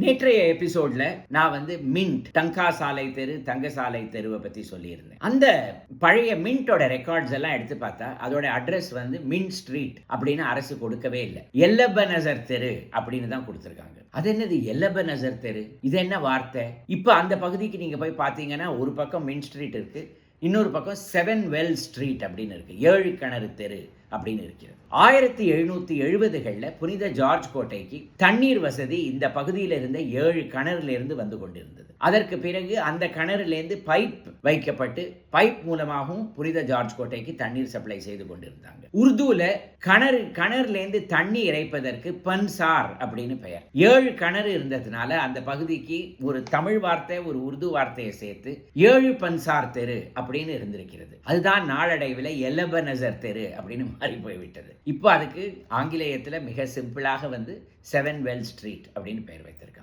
நேற்றைய எபிசோட்ல நான் மின்ட் டங்கா சாலை தெரு, தங்க சாலை தெருவை பத்தி சொல்லியிருந்தேன். அந்த பழைய மின்ட்டோட ரெக்கார்ட்ஸ் எல்லாம் எடுத்து பார்த்தா அதோட அட்ரஸ் மின்ட் ஸ்ட்ரீட் அப்படின்னு அரசு கொடுக்கவே இல்லை. எல்லபனசர் தெரு அப்படின்னு தான் கொடுத்திருக்காங்க. அது என்னது எல்லபனசர் தெரு? இது என்ன வார்த்தை? இப்ப அந்த பகுதிக்கு நீங்க போய் பார்த்தீங்கன்னா ஒரு பக்கம் மின்ட் ஸ்ட்ரீட் இருக்கு, இன்னொரு பக்கம் 7 வெல் ஸ்ட்ரீட் அப்படின்னு இருக்கு, 7 கிணறு தெரு அப்படின்னு இருக்கிறது. 1770களில் புனித ஜார்ஜ் கோட்டைக்கு தண்ணீர் வசதி இந்த பகுதியில் இருந்த 7 கிணறுல இருந்து வந்து கொண்டிருந்தது. அதற்கு பிறகு அந்த கிணறுலேருந்து பைப் வைக்கப்பட்டு பைப் மூலமாகவும் புனித ஜார்ஜ் கோட்டைக்கு தண்ணீர் சப்ளை செய்து கொண்டிருந்தாங்க. உருதுல கிணறுலேருந்து தண்ணி இறைப்பதற்கு பன்சார் அப்படின்னு பெயர். 7 கிணறு இருந்ததுனால அந்த பகுதிக்கு ஒரு தமிழ் வார்த்தை ஒரு உருது வார்த்தையை சேர்த்து 7 பன்சார் தெரு அப்படின்னு இருந்திருக்கிறது. அதுதான் நாளடைவில் எல்லபனசர் தெரு அப்படின்னு மாறி போய்விட்டது. இப்போ அதுக்கு ஆங்கிலேயத்தில் மிக சிம்பிளாக 7 வெல் ஸ்ட்ரீட் அப்படின்னு பெயர் வைத்திருக்காங்க.